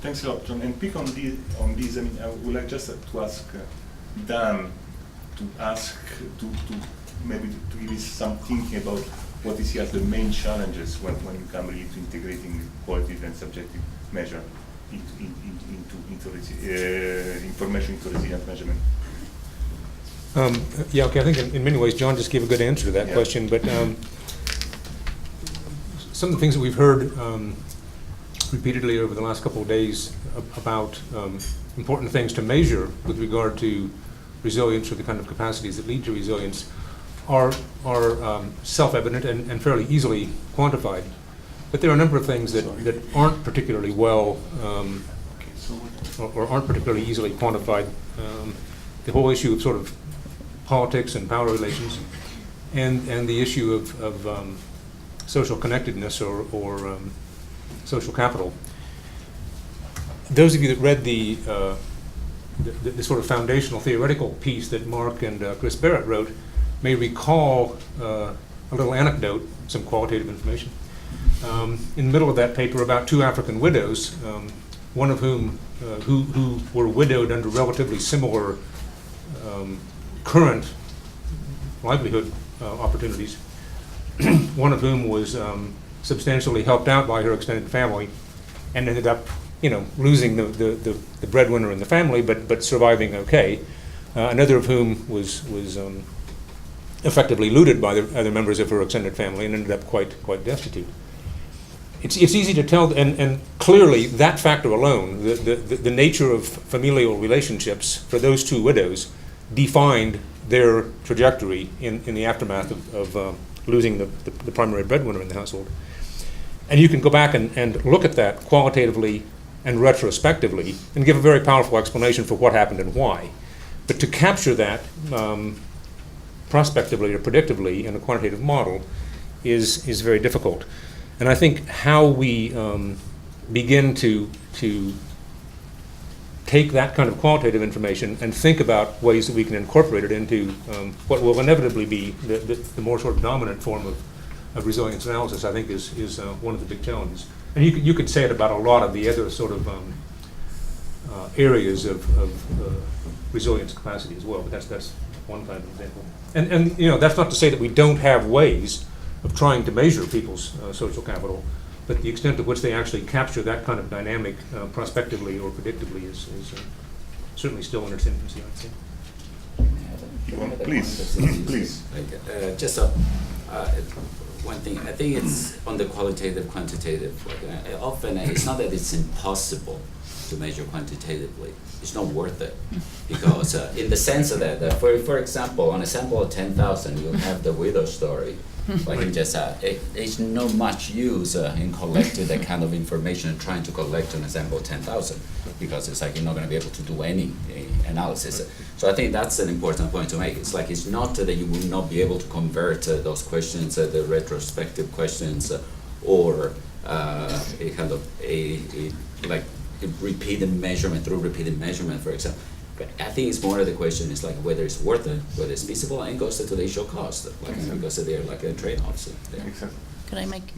Thanks a lot, John. And pick on this. I mean, I would like just to ask Dan to maybe to give us some thinking about what is here as the main challenges when you come really to integrating qualitative and subjective measure into information into resilient measurement. Yeah, okay, I think in many ways John just gave a good answer to that question, but some of the things that we've heard repeatedly over the last couple of days about important things to measure with regard to resilience or the kind of capacities that lead to resilience are self-evident and fairly easily quantified. But there are a number of things that aren't particularly well or aren't particularly easily quantified. The whole issue of sort of politics and power relations, and the issue of social connectedness or social capital. Those of you that read the sort of foundational theoretical piece that Mark and Chris Barrett wrote may recall a little anecdote, some qualitative information. In the middle of that paper, about two African widows, one of whom who were widowed under relatively similar current livelihood opportunities, one of whom was substantially helped out by her extended family and ended up, losing the breadwinner in the family, but surviving okay. Another of whom was effectively looted by the other members of her extended family and ended up quite destitute. It's easy to tell, and clearly that factor alone, the nature of familial relationships for those two widows defined their trajectory in the aftermath of losing the primary breadwinner in the household. And you can go back and look at that qualitatively and retrospectively and give a very powerful explanation for what happened and why. But to capture that prospectively or predictively in a quantitative model is very difficult. And I think how we begin to take that kind of qualitative information and think about ways that we can incorporate it into what will inevitably be the more sort of dominant form of resilience analysis, I think is one of the big challenges. And you could say it about a lot of the other sort of areas of resilience capacity as well, but that's one kind of example. And that's not to say that we don't have ways of trying to measure people's social capital, but the extent to which they actually capture that kind of dynamic prospectively or predictably is certainly still in its infancy, I'd say. Please. Just one thing. I think it's on the qualitative, quantitative. Often it's not that it's impossible to measure quantitatively. It's not worth it because in the sense of that, for example, on a sample of 10,000, you'll have the widow story. Like in just it's not much use in collecting that kind of information and trying to collect on a sample of 10,000 because it's like you're not going to be able to do any analysis. So I think that's an important point to make. It's like it's not that you will not be able to convert those questions, the retrospective questions, or a kind of like repeated measurement through repeated measurement, for example. But I think it's more of the question is like whether it's worth it, whether it's feasible, and goes to the issue of cost, because they're like a trade-offs there. Could I make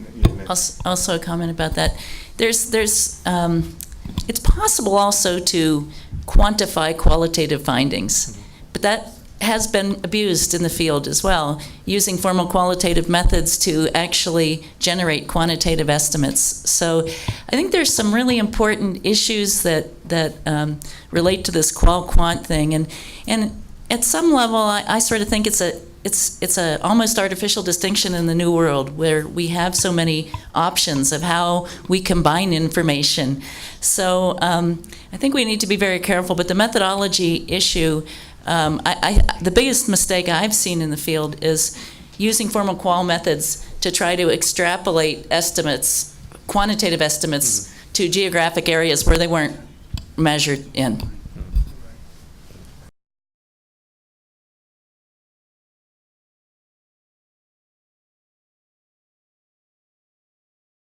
also a comment about that? It's possible also to quantify qualitative findings, but that has been abused in the field as well, using formal qualitative methods to actually generate quantitative estimates. So I think there's some really important issues that relate to this qual-quant thing, and at some level I sort of think it's a almost artificial distinction in the new world where we have so many options of how we combine information. So I think we need to be very careful, but the methodology issue, the biggest mistake I've seen in the field is using formal qual methods to try to extrapolate estimates, quantitative estimates, to geographic areas where they weren't measured in.